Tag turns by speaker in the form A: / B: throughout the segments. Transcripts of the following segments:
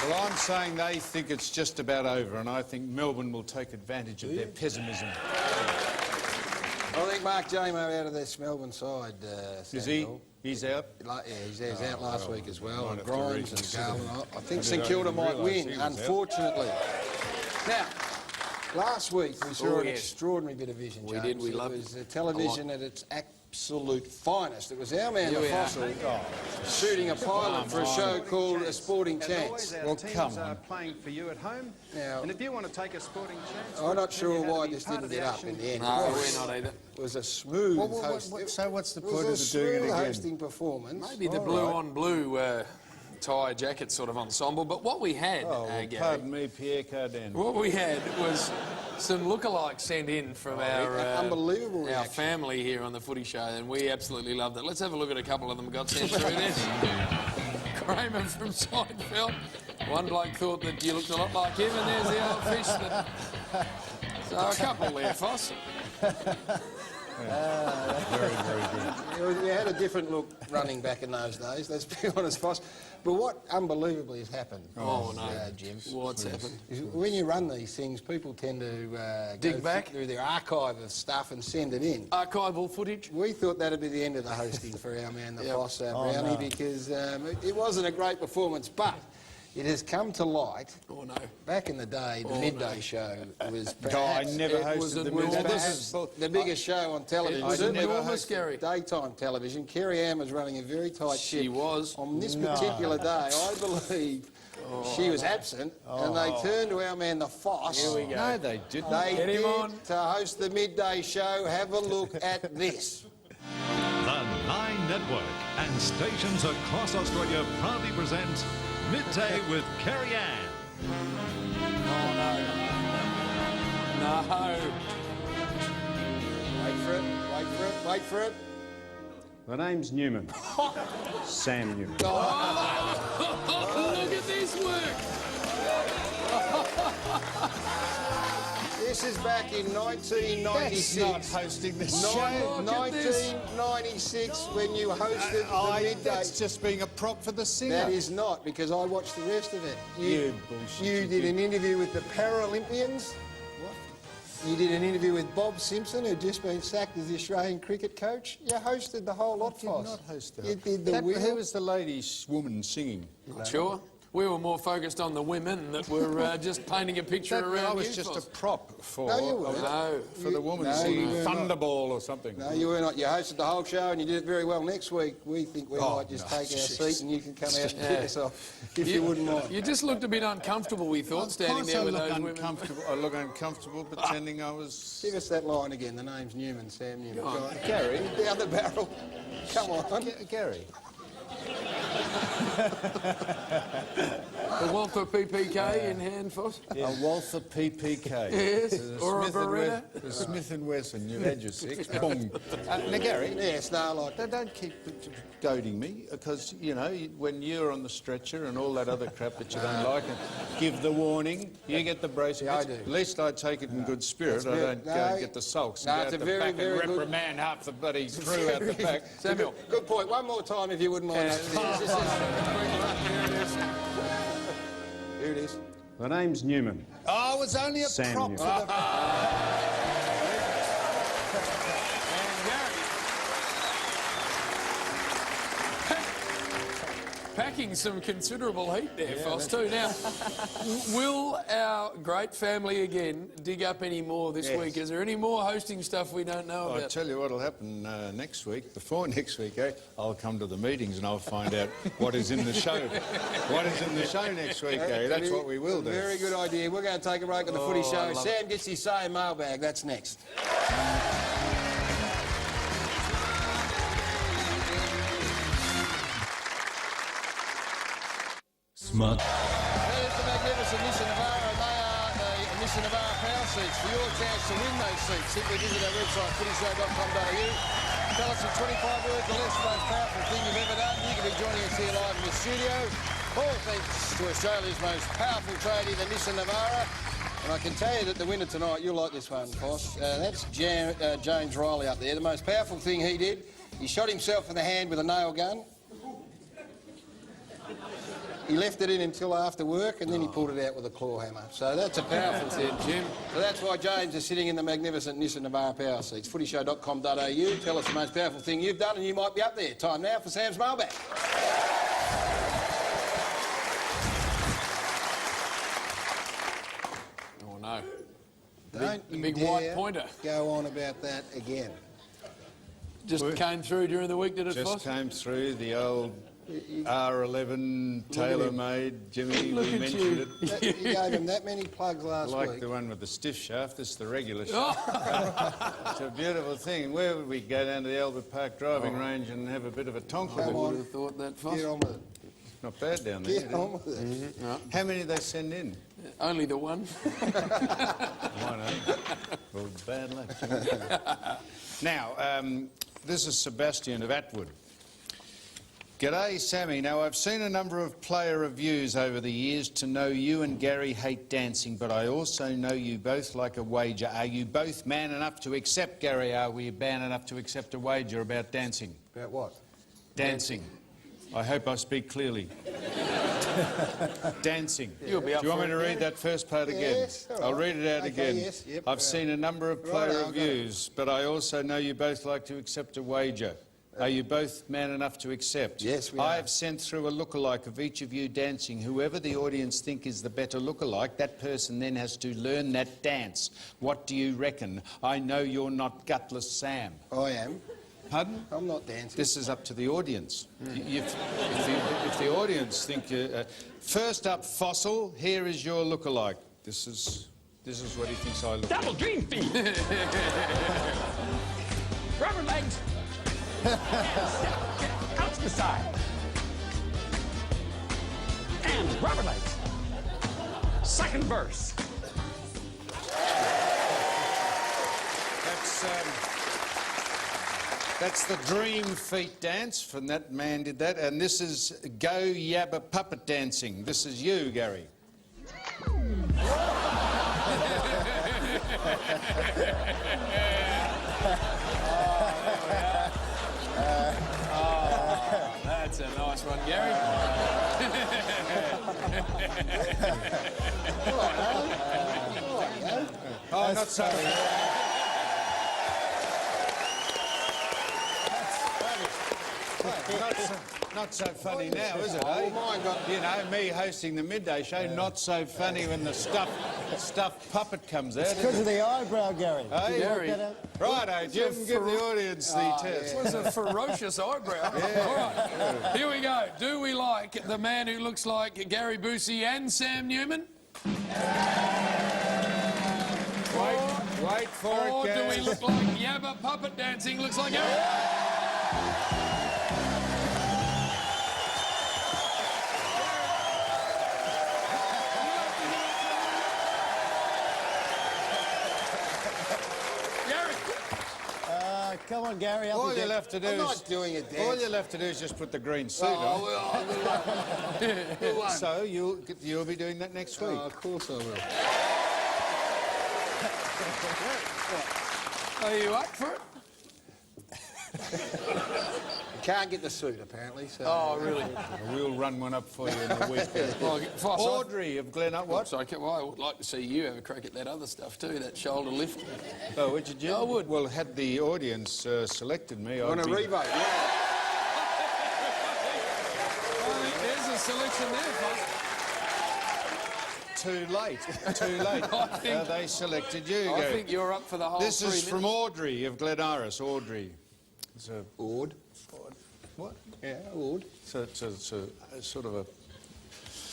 A: Well, I'm saying they think it's just about over, and I think Melbourne will take advantage of their pessimism.
B: I think Mark Jamo out of this Melbourne side.
A: Is he? He's out?
B: Yeah, he's out last week as well.
A: Might
B: And
A: have to
B: Grimes and
A: reconsider.
B: Garvin. I think
A: I
B: St
A: didn't
B: Kilda
A: even
B: might
A: realise
B: win,
A: he was out.
B: unfortunately. Now, last week we saw an
C: yes.
B: extraordinary bit of vision,
C: We
B: James.
C: did, we loved
B: It was
C: it.
B: television at its absolute finest. It was our man, the
C: we are.
B: Fossil, shooting a pilot for a show called A Sporting Chance.
A: Well, come on.
D: Playing for you at home.
B: Now,
D: And if you want to take a sporting chance...
B: I'm not
D: then
B: sure
D: you have to
B: why
D: be
B: this
D: part
B: didn't
D: of the
B: get up
D: action.
B: in the end.
C: No,
B: It
C: we're not either.
B: was a smooth host.
A: So what's the
B: It
A: point of
B: was a
A: doing it
B: smooth
A: again?
B: hosting performance.
C: Maybe the blue-on-blue tie jacket sort of ensemble, but what we had,
A: Oh, well,
C: Gary,
A: pardon me, Pierre Cardin.
C: what we had was some lookalikes sent in from
B: unbelievable
C: our
B: reaction.
C: family here on the Footy Show, and we absolutely loved it. Let's have a look at a couple of them got sent through this. Kramer from Seinfeld. One bloke thought that you looked a lot like him, and there's the old fish. So a couple there, Foss.
A: Very, very good.
B: We had a different look running back in those days, let's be honest, Foss. But what unbelievably has happened, Jim,
C: What's happened?
B: is when you run these things, people tend to
C: Dig
B: go
C: back?
B: through their archive of stuff and send it in.
C: Archival footage.
B: We thought that'd be the end of the hosting for our man, the
C: Yep.
B: Foss Brownie, because it wasn't a great performance, but it has come to light.
C: Oh, no.
B: Back in the day, the midday show was
A: I
B: perhaps
A: never
C: it was
A: hosted the
C: a Will
A: midday.
C: This
B: the biggest show on television.
C: It was a
B: Certainly
C: enormous, Gary.
B: daytime television. Kerry Ann was running a very tight ship.
C: She was.
B: On this particular day, I believe she was absent, and they turned to our man, the Foss.
C: Here we go.
A: No, they didn't.
B: They
C: Get him
B: did
C: on.
B: to host the midday show. Have a look at this.
E: The Nine Network and stations across Australia proudly present Midday with Kerry Ann.
C: Oh, no. No.
B: Wait for it, wait for it, wait for it.
F: The name's Newman. Sam Newman.
C: Look at this work.
B: This is back in 1996.
A: That's not hosting this show.
C: Look at this.
B: 1996, when you hosted the midday.
A: That's just being a prop for the singer.
B: That is not, because I watched the rest of it.
A: You bullshit,
B: You
A: you
B: did
A: did.
B: an interview with the Paralympians. You did an interview with Bob Simpson, who'd just been sacked as the Australian cricket coach. You hosted the whole lot,
A: did
B: Foss.
A: not host that.
B: You did the
A: That-
B: wheel.
A: Who was the woman singing?
C: Not sure. We were more focused on the women that were just painting a picture around
A: I was
C: you,
A: just
C: Foss.
A: a prop for,
B: No, you weren't.
C: No.
A: the woman
B: No,
A: singing
B: you were not.
A: Thunderball or something.
B: No, you were not. You hosted the whole show and you did it very well. Next week, we think we
A: Oh,
B: might just
A: no,
B: take our
A: jeez.
B: seat and you can come out and
C: Yeah.
B: kick us off, if you wouldn't mind.
C: You just looked a bit uncomfortable, we thought,
A: Of
C: standing
A: course
C: there
A: I
C: with
A: look
C: those women.
A: uncomfortable. I look uncomfortable pretending I was...
B: Give us that line again. The name's Newman, Sam Newman.
C: Go on.
B: Go on.
A: Gary?
B: Down the barrel. Come on.
A: Gary?
C: The Walther PPK in hand, Foss.
A: A Walther PPK.
C: Yes,
A: The
C: or a
A: Smith and
C: Beretta.
A: the Smith and Wesson. You had your six. Boom. Now, Gary,
B: Yes, no, like
A: don't keep goading me, because, you know, when you're on the stretcher and all that other crap that you don't like, and give the warning, you get the brace.
B: Yeah, I do.
A: At least I take it in good spirit. I
B: good.
A: don't go
B: No,
A: and get the sulks
B: no,
A: and
B: it's
A: go
B: a
A: out
B: very,
A: the back
B: very
A: and
B: good-
A: reprimand half the bloody crew out the back.
C: Samuel.
B: Good point. One more time, if you wouldn't mind. Here it is.
F: The name's Newman.
A: Oh, it was only a
F: Sam
A: prop
F: Newman.
A: for the...
C: Packing some considerable heat there, Foss, too. Now, will our great family again dig up any more this
B: Yes.
C: week? Is there any more hosting stuff we don't know
A: I'll
C: about?
A: tell you what'll happen next week. Before next week, I'll come to the meetings and I'll find out what is in the show. What is in the show next week, Gary? That's what we will do.
B: Very good idea. We're going to take a break on the footy show. Sam gets his say in mailbag. That's next.
E: Smart.
B: There's the magnificent Nissan Navara, and they are the Nissan Navara power seats. For your chance to win those seats, simply visit our website, footyshow.com.au. Tell us in 25 words the less the most powerful thing you've ever done. You can be joining us here live in the studio. All thanks to Australia's most powerful tradie, the Nissan Navara. And I can tell you that the winner tonight, you'll like this one, Foss. That's James Riley up there. The most powerful thing he did, he shot himself in the hand with a nail gun. He left it in until after work and then he pulled it out with a claw hammer. So that's a powerful thing, Jim. So that's why James is sitting in the magnificent Nissan Navara power seats. Footyshow.com.au. Tell us the most powerful thing you've done and you might be up there. Time now for Sam's mailbag.
C: Oh, no.
B: Don't
C: the
B: you
C: big
B: dare
C: white pointer.
B: go on about that again.
C: Just came through during the week, did it,
A: Just
C: Foss?
A: came through the old R11 tailor-made, Jimmy.
C: Look
A: We
C: at
A: mentioned
C: you.
A: it.
B: You gave him that many plugs last
A: Like
B: week.
A: the one with the stiff shaft, this is the regular shaft. It's a beautiful thing. Where would we go down to the Albert Park driving range and have a bit of a tonk with
C: I
A: it?
C: would have thought that, Foss.
B: Get on with it.
A: Not bad down there.
B: Get on with it.
A: How many did they send in?
C: Only the one.
A: Why not? Well, bad luck. Jimmy. Now, this is Sebastian of Atwood. G'day, Sammy. Now, I've seen a number of player reviews over the years to know you and Gary hate dancing, but I also know you both like a wager. Are you both man enough to accept, Gary? Are we man enough to accept a wager about dancing?
B: About what?
A: Dancing. I hope I speak clearly. Dancing.
C: You'll be up
A: Do you want
C: for
A: me to
C: it,
A: read that first part again?
B: Yes, all right.
A: I'll read it out
B: Okay,
A: again.
B: yes, yep,
A: I've seen a number of player
B: Right, I'll go.
A: reviews, but I also know you both like to accept a wager. Are you both man enough to accept?
B: Yes, we
A: I
B: are.
A: have sent through a lookalike of each of you dancing. Whoever the audience think is the better lookalike, that person then has to learn that dance. What do you reckon? I know you're not Gutless Sam.
B: I am.
A: Pardon?
B: I'm not dancing.
A: This is up to the audience. If the audience think you... first up, Fossil, here is your lookalike. This is what he thinks I look like.
G: Double dream feet. Rubber legs. Out to the side. And rubber legs. Second verse.
A: That's the Dream Feet dance, from that man did that. And this is Go Yabba Puppet Dancing. This is you, Gary.
C: That's a nice one, Gary.
A: Oh, not so. Not so funny now, is it, eh?
B: my God.
A: You know, me hosting the midday show, not so funny when the stuffed puppet comes out, is
H: Because
A: it?
H: of the eyebrow, Gary.
A: Hey?
C: Gary.
A: Righto, Jim, give the audience the test.
C: It was a ferocious eyebrow. All right, here we go. Do we like the man who looks like Gary Busey and Sam Newman?
A: Wait for
C: Or
A: it,
C: do
A: guys.
C: we look like Yabba Puppet Dancing looks like Gary? Gary.
H: Come on, Gary. I'll
A: All
H: be
A: you'll
H: there.
A: have to do
B: I'm
A: is...
B: not doing a dance.
A: All you'll have to do is just put the green suit on.
B: Oh, well, who won?
A: So you'll be doing that next week.
B: Oh, of course I will.
C: Are you up for it?
B: Can't get the suit, apparently, so...
C: Oh, really?
A: We'll run one up for you in the weekend.
C: Well, Foss,
A: Audrey of Glen... What?
C: So, well, I would like to see you have a crack at that other stuff too, that shoulder lift.
A: Oh, would you, Jim?
C: I would.
A: Well, had the audience selected me,
B: On a
A: I'd be...
B: revote, yeah.
C: I think there's a selection there, Foss.
A: Too late. Too late.
C: I think-
A: They selected you,
C: I
A: Gary.
C: think you're up for the whole
A: This
C: 3
A: is
C: minutes.
A: from Audrey of Glen Iris. Audrey. It's a...
B: Ord.
A: What?
B: Yeah, Ord.
A: It's a sort of a...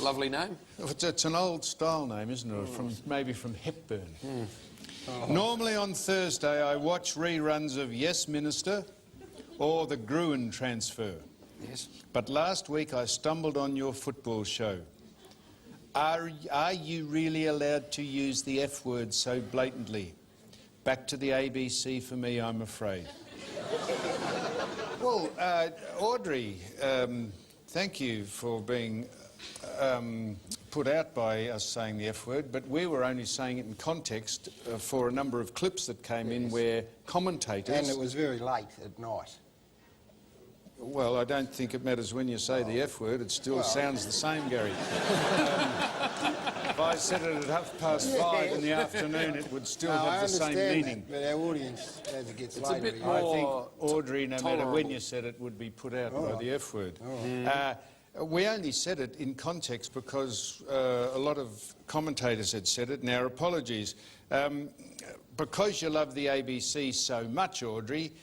C: Lovely name.
A: It's an old style name, isn't it? Maybe from Hepburn. Normally on Thursday I watch reruns of Yes Minister or the Gruen Transfer.
C: Yes.
A: But last week I stumbled on your football show. Are you really allowed to use the F word so blatantly? Back to the ABC for me, I'm afraid. Well, Audrey, thank you for being put out by us saying the F word, but we were only saying it in context for a number of clips that came in where commentators...
B: And it was very late at night.
A: Well, I don't think it matters when you say the F word. It still sounds the same, Gary. If I said it at 5:30 in the afternoon, it would still have the same meaning.
B: But our audience, as it gets
C: It's a
B: later,
C: bit
A: I think
C: more
A: Audrey, no matter when
C: tolerable.
A: you said it, would be put out by the F word. We only said it in context because a lot of commentators had said it, and our apologies. Because you love the ABC so much, Audrey,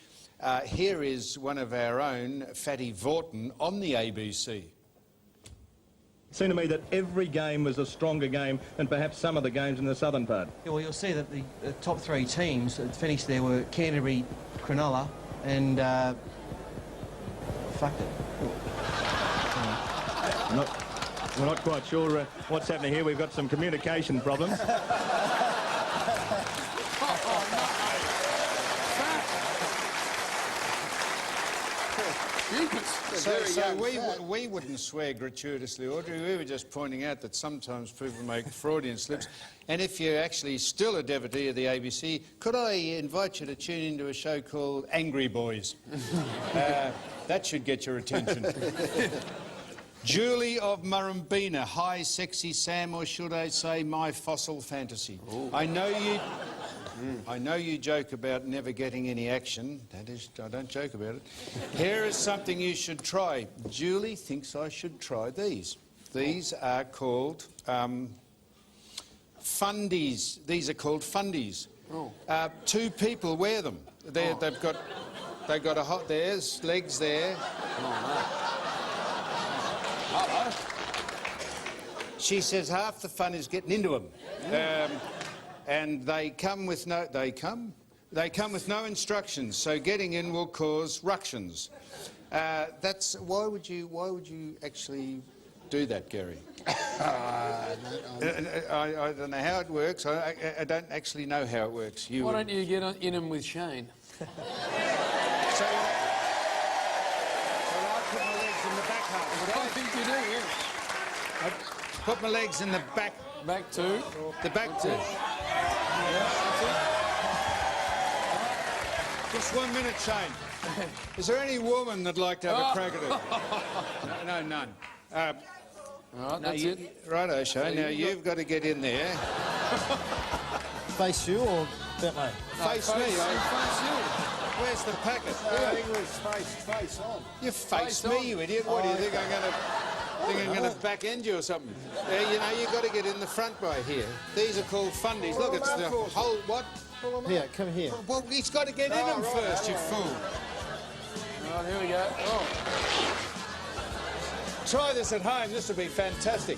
A: here is one of our own, Fatty Vorton, on the ABC.
I: It seemed to me that every game was a stronger game than perhaps some of the games in the southern part.
J: Yeah, well, you'll see that the top three teams that finished there were Canterbury, Cronulla, and fuck it.
I: We're not quite sure what's happening here. We've got some communication problems.
A: So we wouldn't swear gratuitously, Audrey. We were just pointing out that sometimes people make Freudian slips. And if you're actually still a devotee of the ABC, could I invite you to tune into a show called Angry Boys? That should get your attention. Julie of Murrumbina, hi, sexy Sam, or should I say my fossil fantasy? I know you joke about never getting any action. That is, I don't joke about it. Here is something you should try. Julie thinks I should try these. These are called fundies. These are called fundies. Two people wear them. They've got a hot. There's legs there. She says half the fun is getting into them. And they come with no instructions, so getting in will cause ructions. Why would you actually do that, Gary? I don't know how it works. I don't actually know how it works.
C: Why don't you get in them with Shane?
A: So I put my legs in the back half.
C: I think you do, yeah.
A: I put my legs in the back.
C: Back two.
A: The back two. Just 1 minute, Shane. Is there any woman that'd like to have a crack at it? No, none.
C: All right, that's it.
A: Righto, Shane. Now you've got to get in there.
H: Face you or that way?
A: Face me. Where's the packet?
B: I think it was face on.
A: You face me, you idiot. What do you think I'm going to back end you or something? You know, you've got to get in the front by here. These are called fundies. Look, it's the whole... What?
H: Here, come here.
A: Well, he's got to get in them first, you fool.
C: All right, here we go. Oh.
A: Try this at home. This will be fantastic.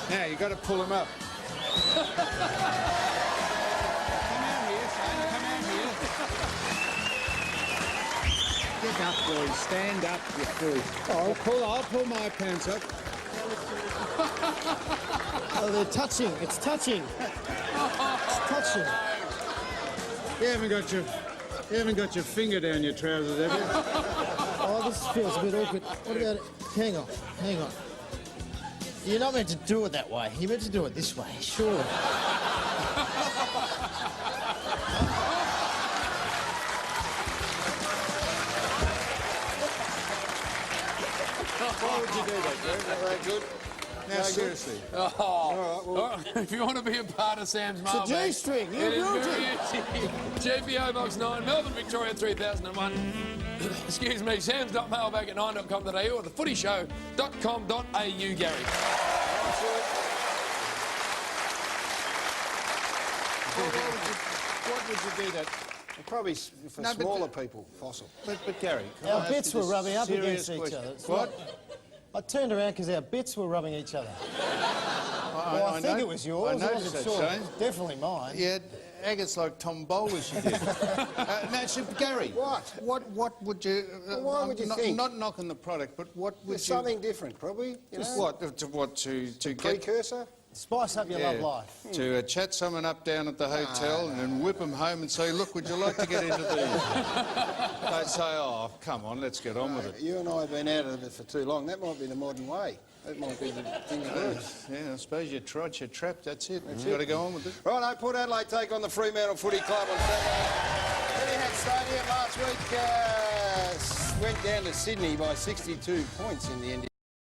A: Now, you've got to pull them up. Come out here, Shane. Come out here. Get up, boys. Stand up, you fool. I'll pull my pants up.
H: Oh, they're touching. It's touching. It's touching.
A: You haven't got your finger down your trousers, have you?
H: Oh, this feels a bit awkward. What about it? Hang on. You're not meant to do it that way. You're meant to do it this way, sure.
A: Why would you do that, Gary? Not very good. Now, seriously.
C: All right, if you want to be a part of Sam's mailbag,
H: G-string, you
C: it is
H: built
C: very easy. GPO Box 9, Melbourne, Victoria 3001. Excuse me, sams.mailbag@9.com.au or thefootyshow.com.au, Gary.
A: What would you do that?
B: Probably for
A: No, but
B: smaller people, fossil.
A: But Gary, can I
H: Our
A: ask
H: bits
A: you
H: were
A: this
H: rubbing up
A: serious
H: against each
A: question?
H: other. It's
A: What?
H: I turned around because our bits were rubbing each other. Well, I think it was yours.
A: I noticed
H: wasn't
A: that,
H: sure.
A: Shane.
H: Definitely mine.
A: Yeah, agates like Tom Bowler she did. Now, Gary. What would you...
B: why would you think?
A: Not knocking the product, but what would
B: There's
A: you...
B: something different, probably. You know?
A: To get...
B: Precursor?
H: Spice up your love life.
A: To chat someone up down at the hotel and then whip them home and say, look, would you like to get into these? They'd say, oh, come on, let's get on with it.
B: You and I have been out of it for too long. That might be the modern way. That might be the thing to do.
A: Yeah, I suppose you're trod, you're trapped, that's it. You've got to go on with it.
B: Right, Port Adelaide take on the Fremantle Footy Club on Saturday. Etihad Stadium last week. went down to Sydney by 62 points in the end.